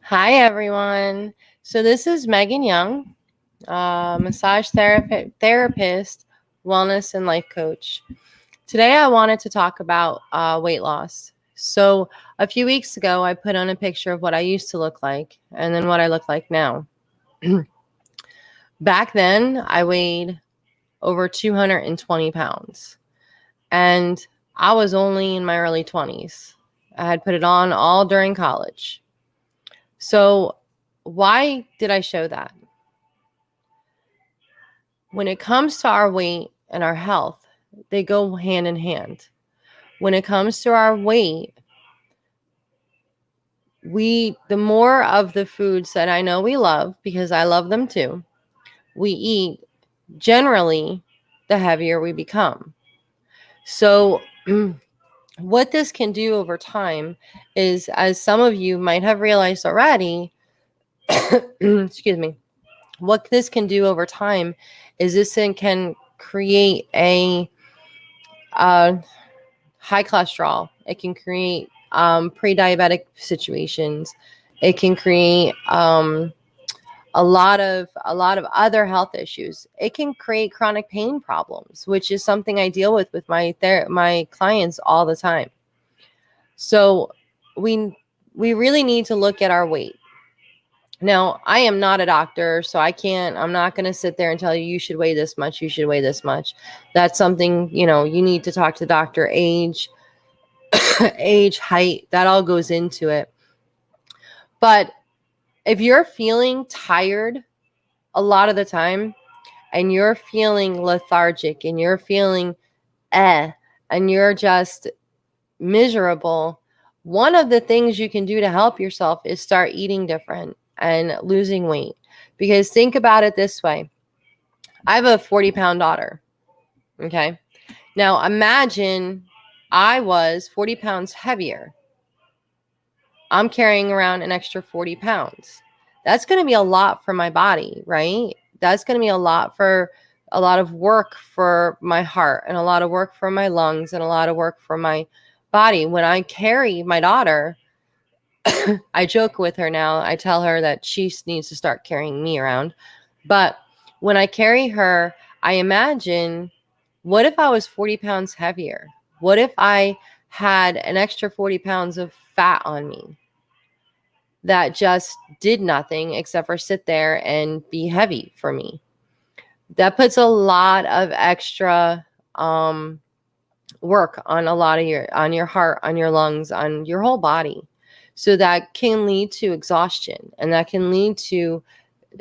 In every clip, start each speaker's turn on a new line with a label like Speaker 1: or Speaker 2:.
Speaker 1: Hi, everyone. So, this is Megan Young, therapist, wellness, and life coach. Today, I wanted to talk about weight loss. So, a few weeks ago, I put on a picture of what I used to look like and then what I look like now. Back then, I weighed over 220 pounds, and I was only in my early 20s. I had put it on all during college. So, why did I show that? When it comes to our weight and our health, they go hand in hand. When it comes to our weight, the more of the foods that I know we love, because I love them too, we eat, generally, the heavier we become. So, what this can do over time is, as some of you might have realized already, excuse me, what this can do over time is can create a high cholesterol. It can create pre-diabetic situations. It can create a lot of other health issues. It can create chronic pain problems, which is something I deal with my clients all the time. So we really need to look at our weight. Now, I am not a doctor, so I'm not going to sit there and tell you should weigh this much, you should weigh this much. That's something, you need to talk to the doctor. Age, height, that all goes into it. But if you're feeling tired a lot of the time, and you're feeling lethargic, and you're feeling and you're just miserable, one of the things you can do to help yourself is start eating different and losing weight. Because think about it this way. I have a 40-pound daughter. Okay. Now imagine I was 40 pounds heavier. I'm carrying around an extra 40 pounds. That's going to be a lot for my body, right? That's going to be a lot of work for my heart, and a lot of work for my lungs, and a lot of work for my body. When I carry my daughter, I joke with her now. I tell her that she needs to start carrying me around. But when I carry her, I imagine, what if I was 40 pounds heavier? What if I had an extra 40 pounds of fat on me that just did nothing except for sit there and be heavy for me? That puts a lot of extra work on on your heart, on your lungs, on your whole body. So that can lead to exhaustion, and that can lead to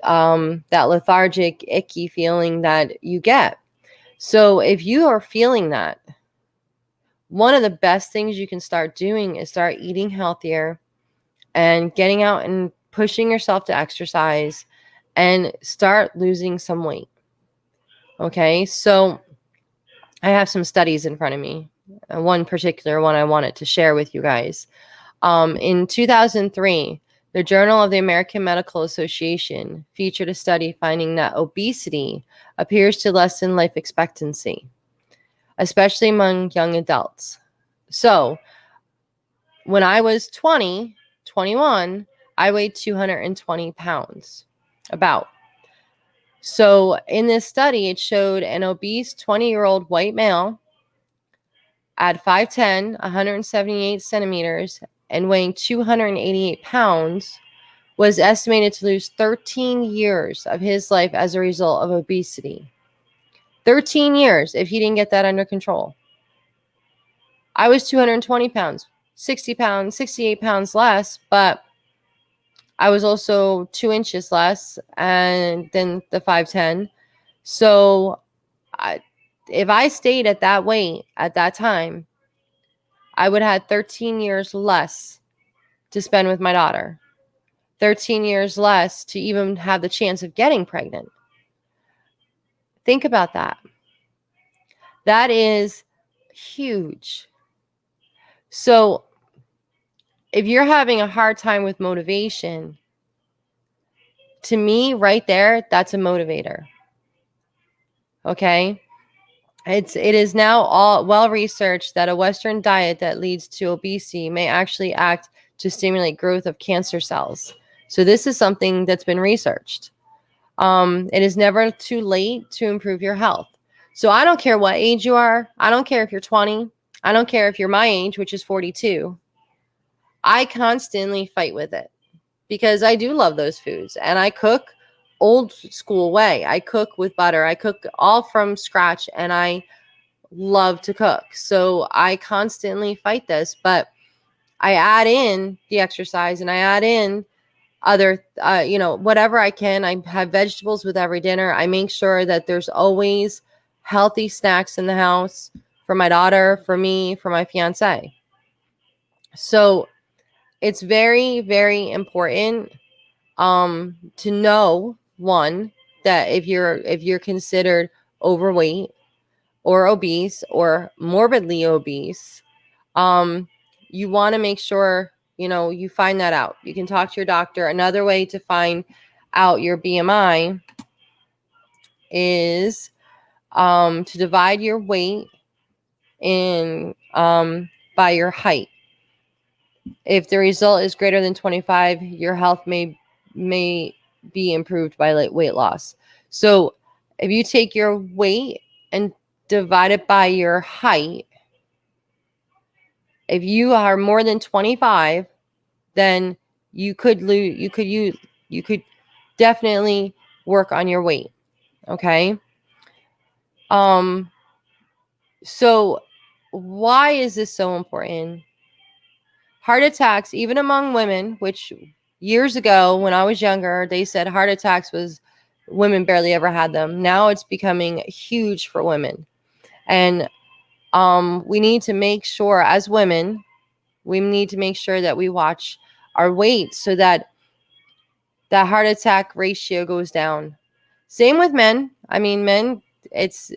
Speaker 1: that lethargic, icky feeling that you get. So if you are feeling that, one of the best things you can start doing is start eating healthier and getting out and pushing yourself to exercise and start losing some weight. Okay, so I have some studies in front of me. One particular one I wanted to share with you guys. In 2003, the Journal of the American Medical Association featured a study finding that obesity appears to lessen life expectancy, especially among young adults. So when I was 21, I weighed 220 pounds, about. So in this study, it showed an obese 20-year-old white male at 5'10", 178 centimeters, and weighing 288 pounds was estimated to lose 13 years of his life as a result of obesity. 13 years if he didn't get that under control. I was 220 pounds, 60 pounds, 68 pounds less, but I was also 2 inches less and than the 5'10". So if I stayed at that weight at that time, I would have had 13 years less to spend with my daughter. 13 years less to even have the chance of getting pregnant. Think about that. That is huge. So if you're having a hard time with motivation, to me, right there, that's a motivator. Okay? It is now all well researched that a Western diet that leads to obesity may actually act to stimulate growth of cancer cells, So this is something that's been researched. It is never too late to improve your health. So I don't care what age you are. I don't care if you're 20. I don't care if you're my age, which is 42. I constantly fight with it because I do love those foods, and I cook old school way. I cook with butter. I cook all from scratch, and I love to cook. So I constantly fight this, but I add in the exercise and I add in other, whatever I can. I have vegetables with every dinner. I make sure that there's always healthy snacks in the house for my daughter, for me, for my fiance. So it's very, very important to know, one, that if you're considered overweight or obese or morbidly obese, you want to make sure, you find that out. You can talk to your doctor. Another way to find out your BMI is to divide your weight in by your height. If the result is greater than 25, your health may be improved by weight loss. So if you take your weight and divide it by your height, if you are more than 25, then you could definitely work on your weight. Okay. So why is this so important? Heart attacks, even among women, which years ago when I was younger, they said heart attacks was women barely ever had them. Now it's becoming huge for women. And we need to make sure, as women, we need to make sure that we watch our weight so that that heart attack ratio goes down. Same with men. I mean, men, it's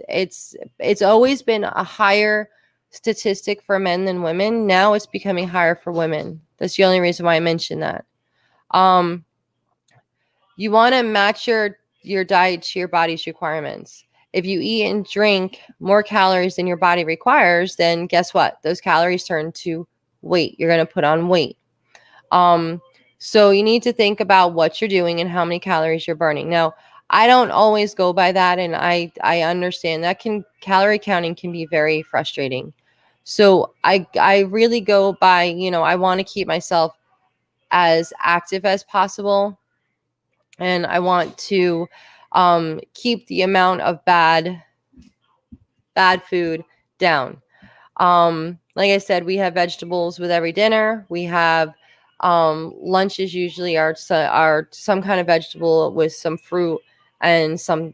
Speaker 1: always been a higher statistic for men than women. Now it's becoming higher for women. That's the only reason why I mentioned that. You want to match your diet to your body's requirements. If you eat and drink more calories than your body requires, then guess what? Those calories turn to weight. You're going to put on weight. So you need to think about what you're doing and how many calories you're burning. Now, I don't always go by that, and I understand that calorie counting can be very frustrating. So I really go by, I want to keep myself as active as possible, and I want to keep the amount of bad food down. Like I said, we have vegetables with every dinner. We have lunches usually are some kind of vegetable with some fruit and some,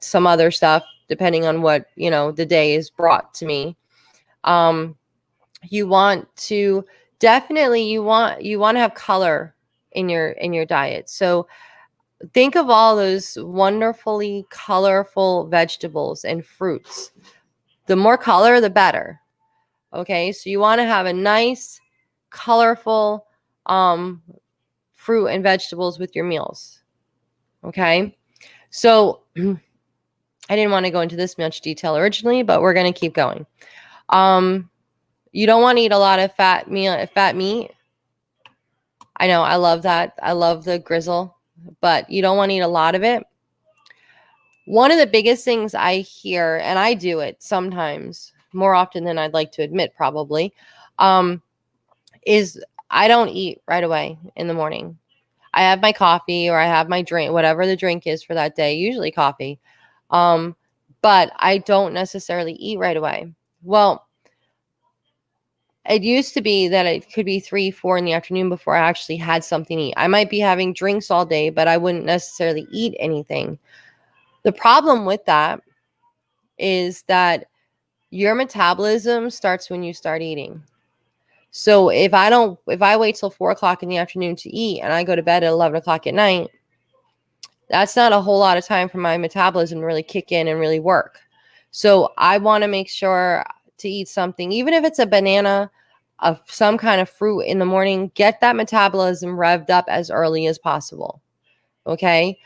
Speaker 1: some other stuff, depending on what, the day is brought to me. You want to definitely, you want to have color in your diet. So think of all those wonderfully colorful vegetables and fruits. The more color, the better. Okay, so you want to have a nice, colorful fruit and vegetables with your meals. Okay, so I didn't want to go into this much detail originally, but we're going to keep going. You don't want to eat a lot of fat meat. I know, I love that. I love the grizzle, but you don't want to eat a lot of it. One of the biggest things I hear, and I do it sometimes, more often than I'd like to admit, probably, is I don't eat right away in the morning. I have my coffee or I have my drink, whatever the drink is for that day, usually coffee. But I don't necessarily eat right away. Well, it used to be that it could be 3, 4 in the afternoon before I actually had something to eat. I might be having drinks all day, but I wouldn't necessarily eat anything. The problem with that is that your metabolism starts when you start eating. So if I wait till 4 o'clock in the afternoon to eat and I go to bed at 11 o'clock at night, that's not a whole lot of time for my metabolism to really kick in and really work. So I want to make sure to eat something, even if it's a banana, of some kind of fruit in the morning, get that metabolism revved up as early as possible. Okay.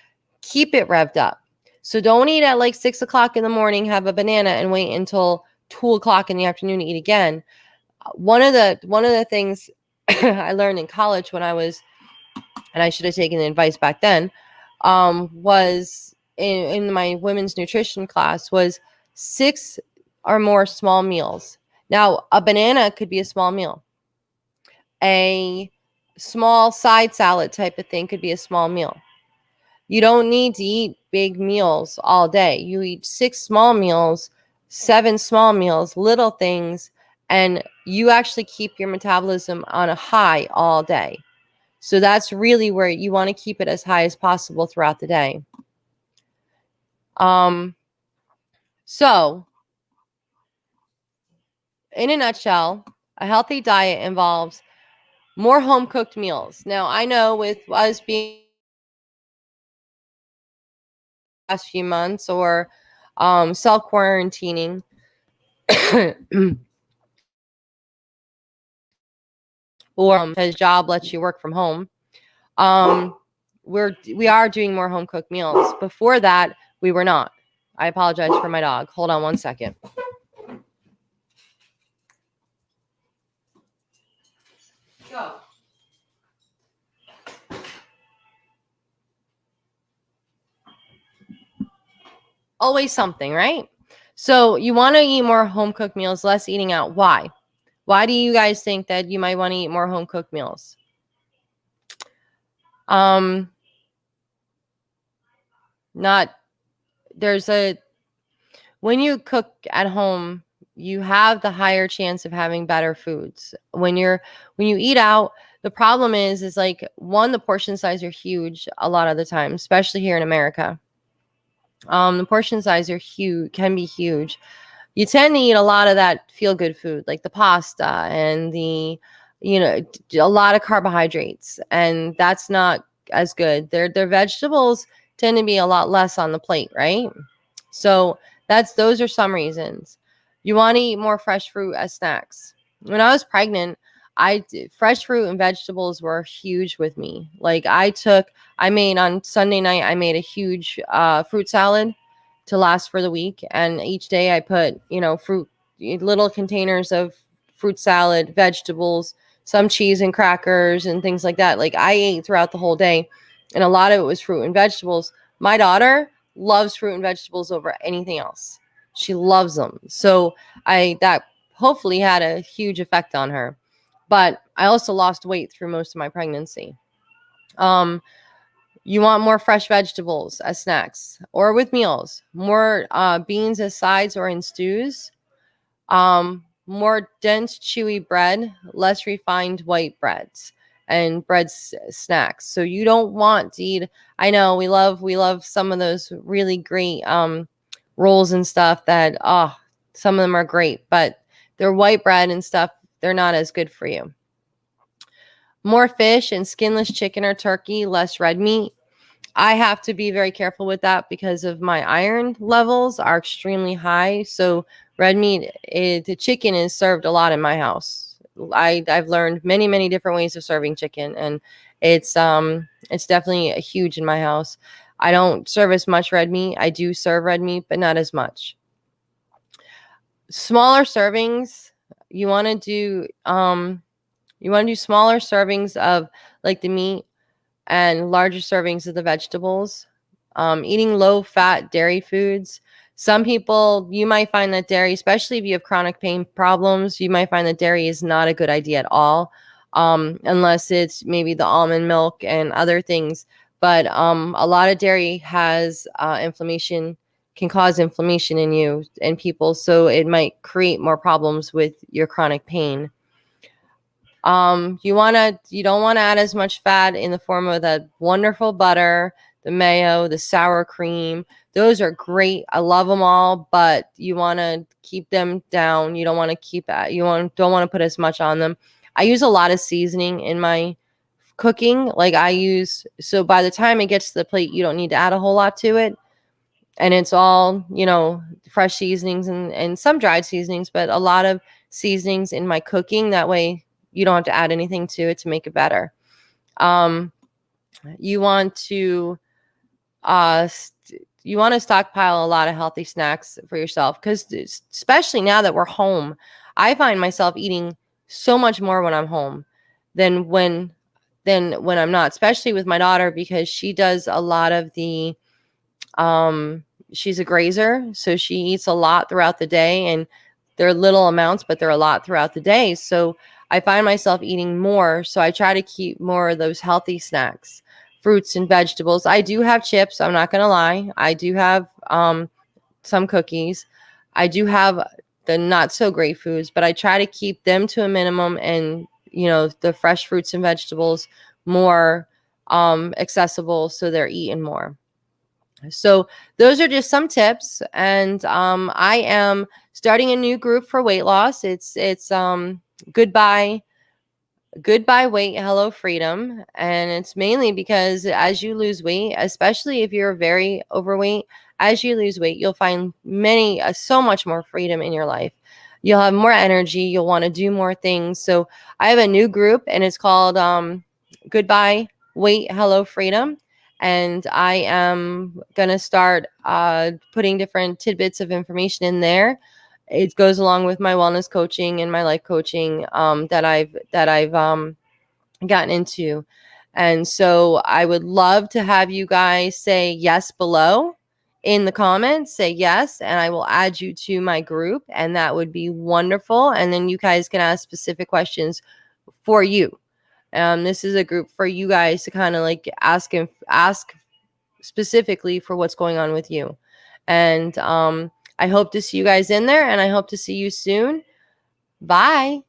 Speaker 1: Keep it revved up. So don't eat at like 6 o'clock in the morning, have a banana and wait until 2 o'clock in the afternoon to eat again. One of the things I learned in college when I was and I should have taken the advice back then, was in my women's nutrition class, was 6 or more small meals. Now, a banana could be a small meal. A small side salad type of thing could be a small meal. You don't need to eat big meals all day. You eat 6 small meals, 7 small meals, little things, and you actually keep your metabolism on a high all day. So that's really where you want to keep it as high as possible throughout the day. So in a nutshell, a healthy diet involves more home cooked meals. Now, I know with us being last few months or self quarantining, or his job lets you work from home, we are doing more home cooked meals. Before that, we were not. I apologize for my dog. Hold on one second. Go. Always something, right? So you want to eat more home cooked meals, less eating out. Why? Why do you guys think that you might want to eat more home cooked meals? Not there's a when you cook at home, you have the higher chance of having better foods. When you eat out, the problem is like, one, the portion size are huge a lot of the time, especially here in America. The portion size are huge, can be huge. You tend to eat a lot of that feel good food, like the pasta and the, a lot of carbohydrates, and that's not as good. Their vegetables tend to be a lot less on the plate, right? So those are some reasons. You want to eat more fresh fruit as snacks. When I was pregnant, fresh fruit and vegetables were huge with me. Like I made on Sunday night, I made a huge fruit salad to last for the week. And each day I put, little containers of fruit salad, vegetables, some cheese and crackers and things like that. Like I ate throughout the whole day, and a lot of it was fruit and vegetables. My daughter loves fruit and vegetables over anything else. She loves them. So that hopefully had a huge effect on her. But I also lost weight through most of my pregnancy. You want more fresh vegetables as snacks or with meals, more beans as sides or in stews, more dense, chewy bread, less refined white breads and snacks. So you don't want to eat. I know we love some of those really great rolls and stuff that some of them are great, but they're white bread and stuff. They're not as good for you. More fish and skinless chicken or turkey, less red meat. I have to be very careful with that because of my iron levels are extremely high. So red meat, the chicken is served a lot in my house. I've learned many, many different ways of serving chicken, and it's definitely a huge in my house. I don't serve as much red meat. I do serve red meat, but not as much. Smaller servings. You want to do smaller servings of like the meat and larger servings of the vegetables. Eating low-fat dairy foods. Some people, you might find that dairy, especially if you have chronic pain problems, you might find that dairy is not a good idea at all, unless it's maybe the almond milk and other things. But a lot of dairy has inflammation, can cause inflammation in you and people, so it might create more problems with your chronic pain. You don't want to add as much fat in the form of that wonderful butter, the mayo, the sour cream. Those are great. I love them all, but you want to keep them down. You don't want to don't want to put as much on them. I use a lot of seasoning in my cooking. So by the time it gets to the plate, you don't need to add a whole lot to it. And it's all, fresh seasonings and some dried seasonings, but a lot of seasonings in my cooking. That way you don't have to add anything to it to make it better. You want to stockpile a lot of healthy snacks for yourself, because especially now that we're home, I find myself eating so much more when I'm home than when than when I'm not, especially with my daughter, because she does a lot of the she's a grazer, so she eats a lot throughout the day, and they're little amounts, but they're a lot throughout the day. So I find myself eating more. So I try to keep more of those healthy snacks, fruits and vegetables. I do have chips. I'm not going to lie. I do have some cookies. I do have the not so great foods, but I try to keep them to a minimum, and, you know, the fresh fruits and vegetables more accessible, so they're eaten more. So those are just some tips, and I am starting a new group for weight loss. It's goodbye weight, hello freedom, and it's mainly because as you lose weight, especially if you're very overweight, as you lose weight, you'll find so much more freedom in your life. You'll have more energy. You'll want to do more things. So I have a new group, and it's called Goodbye Weight, Hello Freedom. And I am going to start putting different tidbits of information in there. It goes along with my wellness coaching and my life coaching that I've gotten into. And so I would love to have you guys say yes below in the comments. Say yes, and I will add you to my group, and that would be wonderful. And then you guys can ask specific questions for you. This is a group for you guys to kind of like ask specifically for what's going on with you. And I hope to see you guys in there, and I hope to see you soon. Bye.